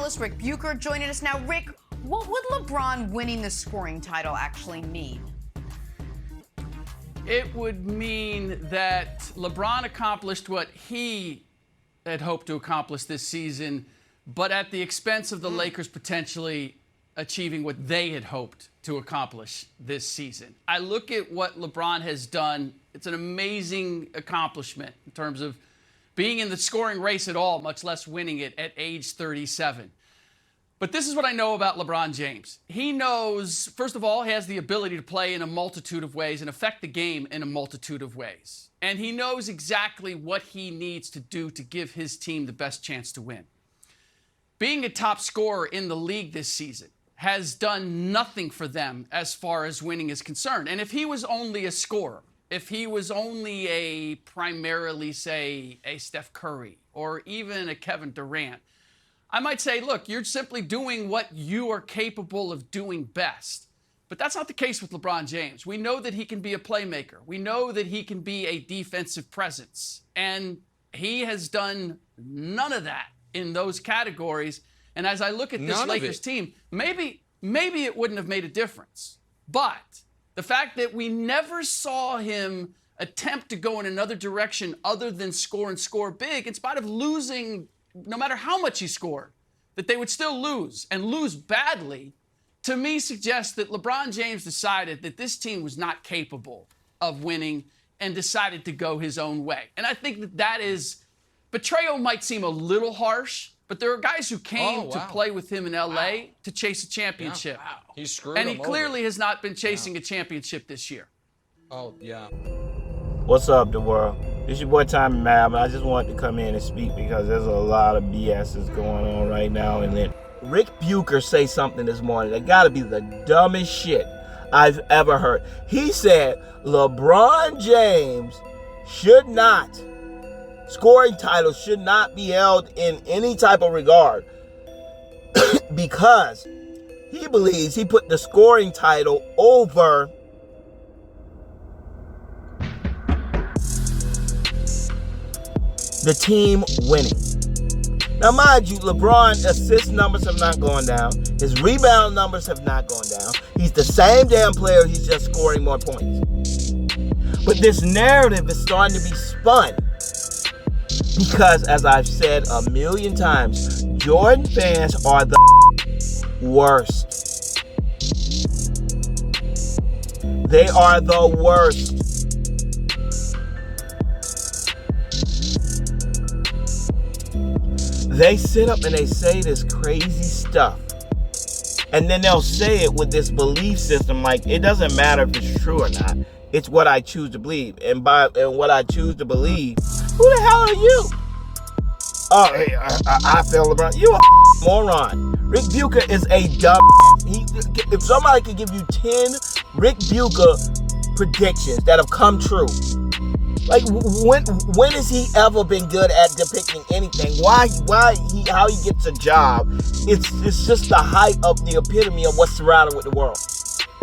analyst Rick Bucher joining us now. Rick, what would LeBron winning the scoring title actually mean? It would mean that LeBron accomplished what he had hoped to accomplish this season, but at the expense of the Lakers potentially achieving what they had hoped to accomplish this season. I look at what LeBron has done. It's an amazing accomplishment in terms of being in the scoring race at all, much less winning it at age 37. But this is what I know about LeBron James. He knows, first of all, he has the ability to play in a multitude of ways and affect the game in a multitude of ways. And he knows exactly what he needs to do to give his team the best chance to win. Being a top scorer in the league this season has done nothing for them as far as winning is concerned. And if he was only a scorer, if he was only a primarily, say, a Steph Curry or even a Kevin Durant, I might say, look, you're simply doing what you are capable of doing best. But that's not the case with LeBron James. We know that he can be a playmaker. We know that he can be a defensive presence. And he has done none of that in those categories. And as I look at this Lakers team, maybe it wouldn't have made a difference. But the fact that we never saw him attempt to go in another direction other than score and score big, in spite of losing, no matter how much he scored, that they would still lose and lose badly, to me suggests that LeBron James decided that this team was not capable of winning and decided to go his own way. And I think that is, betrayal might seem a little harsh, but there are guys who came to play with him in L.A. to chase a championship. Yeah. Wow. He screwed and he clearly has not been chasing a championship this year. Oh, yeah. What's up, the world? It's your boy Tommy Mab. I just wanted to come in and speak because there's a lot of BS is going on right now. And then Rick Bucher say something this morning that got to be the dumbest shit I've ever heard. He said LeBron James should not, scoring titles should not be held in any type of regard because he believes he put the scoring title over the team winning. Now, mind you, LeBron's assist numbers have not gone down. His rebound numbers have not gone down. He's the same damn player. He's just scoring more points. But this narrative is starting to be spun because, as I've said a million times, Jordan fans are the worst. They are the worst. They sit up and they say this crazy stuff. And then they'll say it with this belief system like it doesn't matter if it's true or not. It's what I choose to believe. And what I choose to believe, who the hell are you? Oh, hey, I feel LeBron. You a moron. Rick Bucher is a dumb. If somebody could give you 10 Rick Bucher predictions that have come true, like when has he ever been good at depicting anything? How he gets a job? It's just the height of the epitome of what's surrounded with the world.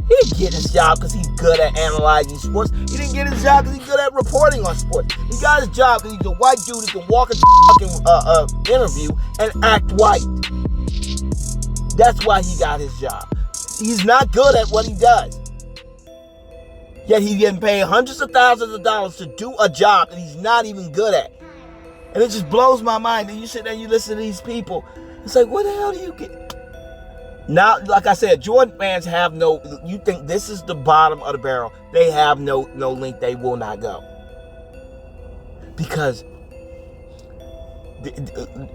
He didn't get his job because he's good at analyzing sports. He didn't get his job because he's good at reporting on sports. He got his job because he's a white dude who can walk into a fucking interview and act white. That's why he got his job. He's not good at what he does. Yet he's getting paid hundreds of thousands of dollars to do a job that he's not even good at. And it just blows my mind. And you sit there and you listen to these people. It's like, what the hell do you get? Now, like I said, Jordan fans have no, you think this is the bottom of the barrel. They have no link. They will not go. Because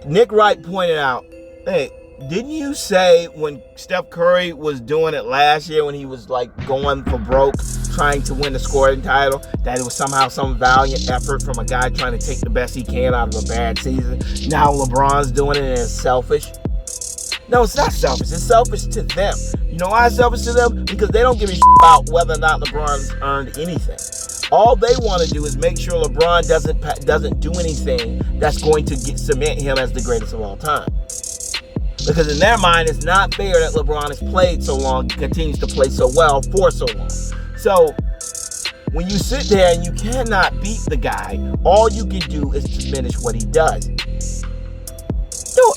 Nick Wright pointed out, hey, didn't you say when Steph Curry was doing it last year when he was like going for broke, trying to win the scoring title, that it was somehow some valiant effort from a guy trying to take the best he can out of a bad season? Now LeBron's doing it and it's selfish. No, it's not selfish. It's selfish to them. You know why it's selfish to them? Because they don't give a shit about whether or not LeBron's earned anything. All they want to do is make sure LeBron doesn't do anything that's going to cement him as the greatest of all time. Because in their mind, it's not fair that LeBron has played so long, continues to play so well for so long. So when you sit there and you cannot beat the guy, all you can do is diminish what he does.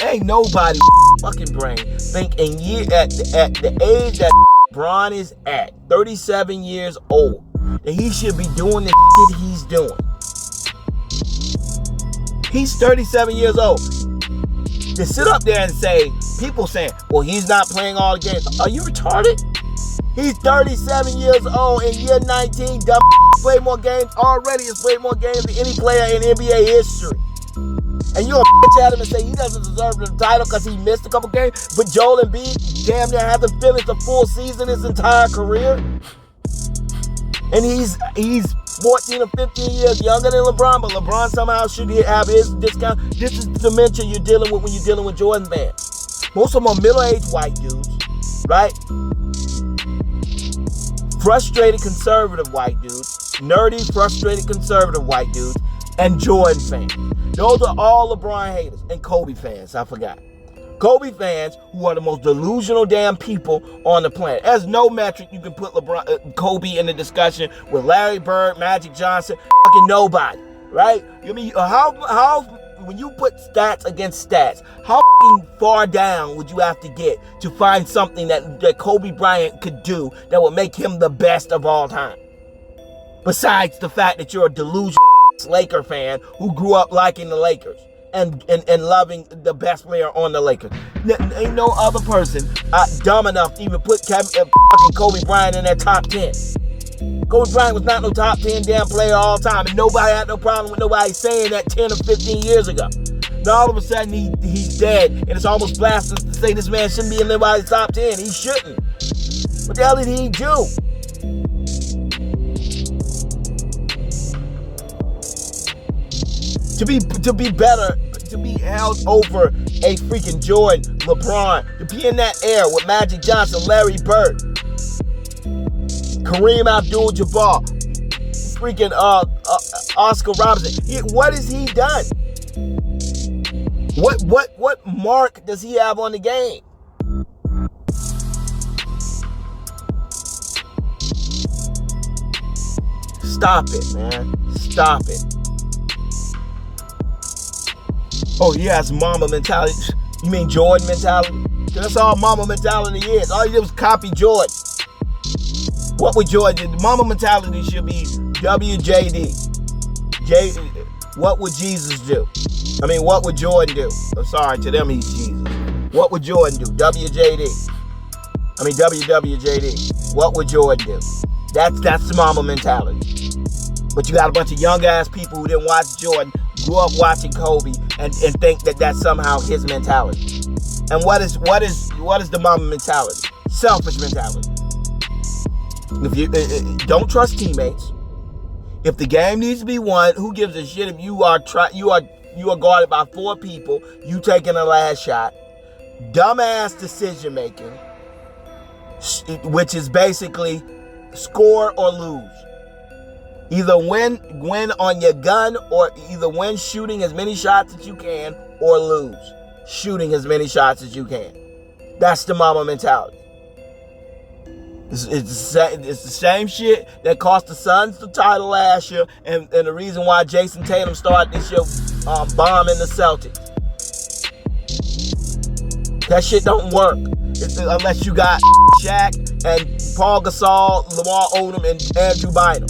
Ain't nobody fucking brain think at the age that LeBron is at, 37 years old, that he should be doing the shit he's doing. He's 37 years old. To sit up there and say, people saying, well, he's not playing all the games. Are you retarded? He's 37 years old in year 19. Dumb played more games already. Has played more games than any player in NBA history. And you'll bitch at him and say he doesn't deserve the title because he missed a couple games. But Joel Embiid damn near hasn't finished a full season his entire career. And he's 14 or 15 years younger than LeBron, but LeBron somehow should have his discount. This is the dementia you're dealing with when you're dealing with Jordan fans. Most of them are middle-aged white dudes, right? Frustrated conservative white dudes, nerdy, frustrated conservative white dudes, and Jordan fans. Those are all LeBron haters. And Kobe fans, I forgot. Kobe fans, who are the most delusional damn people on the planet. There's no metric you can put Kobe in the discussion with Larry Bird, Magic Johnson, fucking nobody, right? I mean, how when you put stats against stats, how far down would you have to get to find something that Kobe Bryant could do that would make him the best of all time? Besides the fact that you're a delusional Laker fan who grew up liking the Lakers and loving the best player on the Lakers. Ain't no other person dumb enough to even put fucking Kobe Bryant in their top 10. Kobe Bryant was not no top 10 damn player all time, and nobody had no problem with nobody saying that 10 or 15 years ago. Now all of a sudden he's dead, and it's almost blasphemous to say this man shouldn't be in nobody's top 10. He shouldn't. What the hell did he do? To be better, to be held over a freaking Jordan, LeBron, to be in that era with Magic Johnson, Larry Bird, Kareem Abdul-Jabbar, freaking Oscar Robertson. What has he done? What mark does he have on the game? Stop it, man. Stop it. Oh, he has mama mentality. You mean Jordan mentality? That's all mama mentality is. All he did was copy Jordan. What would Jordan do? Mama mentality should be WJD. What would Jesus do? I mean, what would Jordan do? I'm sorry, to them he's Jesus. What would Jordan do? WJD. I mean, WWJD. What would Jordan do? That's the mama mentality. But you got a bunch of young ass people who didn't watch Jordan, grew up watching Kobe, and think that that's somehow his mentality. And what is the mama mentality? Selfish mentality. If you don't trust teammates, if the game needs to be won, who gives a shit if you are guarded by 4 people, you taking the last shot? Dumbass decision making, which is basically score or lose. Either win on your gun, or either win shooting as many shots as you can, or lose shooting as many shots as you can. That's the mama mentality. It's the same shit that cost the Suns the title last year, and the reason why Jason Tatum started this year bombing the Celtics. That shit don't work unless you got Shaq and Paul Gasol, Lamar Odom, and Andrew Bynum.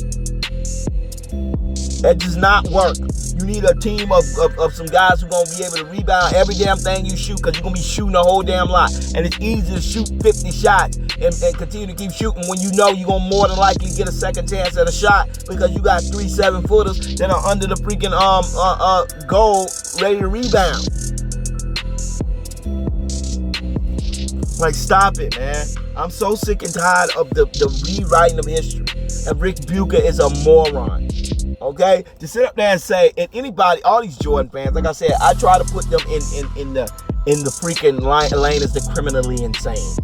That does not work. You need a team of some guys who are going to be able to rebound every damn thing you shoot, because you're going to be shooting a whole damn lot. And it's easy to shoot 50 shots and continue to keep shooting when you know you're going to more than likely get a second chance at a shot, because you got 3 7-footers that are under the freaking goal ready to rebound. Like, stop it, man. I'm so sick and tired of the rewriting of history. And Rick Bucher is a moron. Okay? To sit up there and say, and anybody, all these Jordan fans, like I said, I try to put them in the freaking lane as the criminally insane.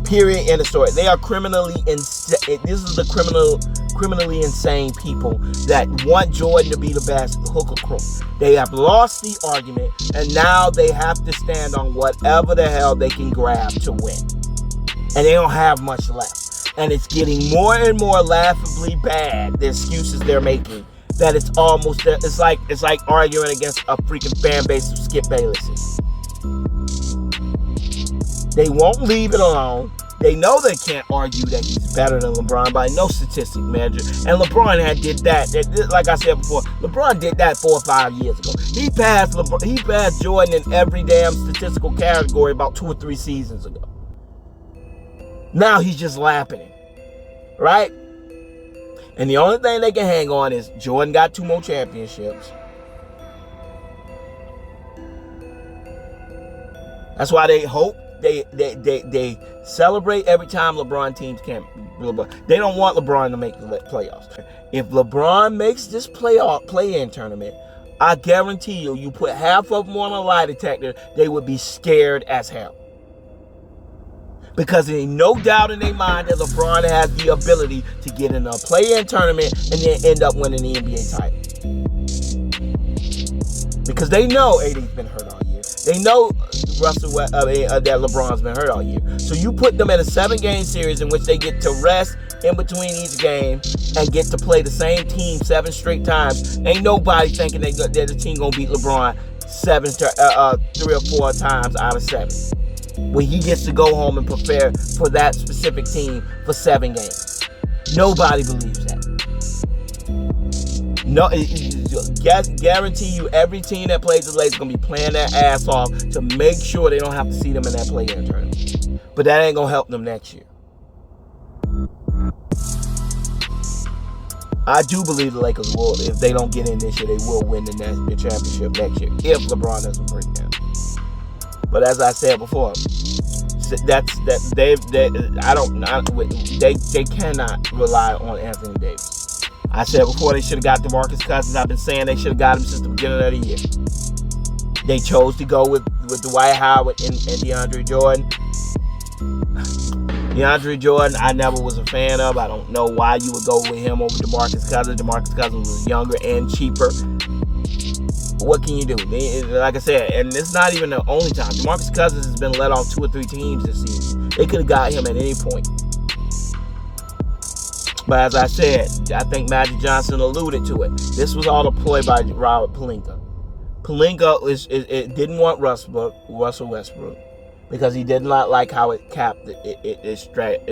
Period. End of story. They are criminally insane. This is the criminally insane people that want Jordan to be the best, hook or crook. They have lost the argument, and now they have to stand on whatever the hell they can grab to win. And they don't have much left. And it's getting more and more laughably bad, the excuses they're making that it's almost there. It's like arguing against a freaking fan base of Skip Baylesses. They won't leave it alone. They know they can't argue that he's better than LeBron by no statistic measure. And LeBron did that. Like I said before, LeBron did that 4 or 5 years ago. He passed Jordan in every damn statistical category about 2 or 3 seasons ago. Now he's just lapping him. Right? And the only thing they can hang on is Jordan got 2 more championships. That's why they hope they celebrate every time LeBron teams can't. They don't want LeBron to make the playoffs. If LeBron makes this play-in tournament, I guarantee you put half of them on a lie detector, they would be scared as hell. Because there ain't no doubt in their mind that LeBron has the ability to get in a play-in tournament and then end up winning the NBA title. Because they know AD's been hurt all year. They know that LeBron's been hurt all year. So you put them in a 7-game series in which they get to rest in between each game and get to play the same team 7 straight times. Ain't nobody thinking that the team gonna beat LeBron 3 or 4 times out of 7. When he gets to go home and prepare for that specific team for 7 games. Nobody believes that. No, guarantee you every team that plays the Lakers is going to be playing their ass off to make sure they don't have to see them in that play-in tournament. But that ain't going to help them next year. I do believe the Lakers will, if they don't get in this year, they will win the championship next year if LeBron doesn't break down. But as I said before, they cannot rely on Anthony Davis. I said before they should have got DeMarcus Cousins. I've been saying they should have got him since the beginning of the year. They chose to go with Dwight Howard and DeAndre Jordan. DeAndre Jordan, I never was a fan of. I don't know why you would go with him over DeMarcus Cousins. DeMarcus Cousins was younger and cheaper. What can you do? Like I said, and it's not even the only time. DeMarcus Cousins has been let off 2 or 3 teams this season. They could have got him at any point. But as I said, I think Magic Johnson alluded to it. This was all a ploy by Robert Pelinka. Pelinka didn't want Russell Westbrook because he did not like how it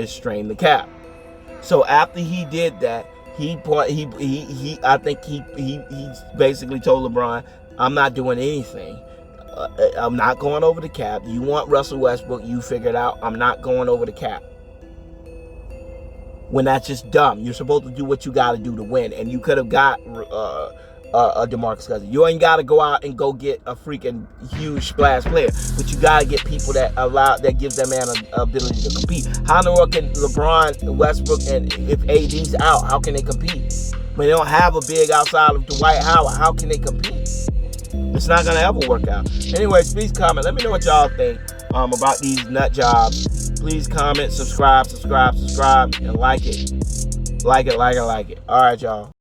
strained the cap. So after he did that, he basically told LeBron, "I'm not doing anything. I'm not going over the cap. You want Russell Westbrook? You figure it out. I'm not going over the cap." When that's just dumb. You're supposed to do what you got to do to win, and you could have got DeMarcus Cousins. You ain't got to go out and go get a freaking huge splash player, but you got to get people that gives that man an ability to compete. How in the world can LeBron, Westbrook, and if AD's out, how can they compete? When they don't have a big outside of Dwight Howard, how can they compete? It's not gonna ever work out. Anyways, please comment. Let me know what y'all think about these nut jobs. Please comment, subscribe, and like it. Like it. All right, y'all.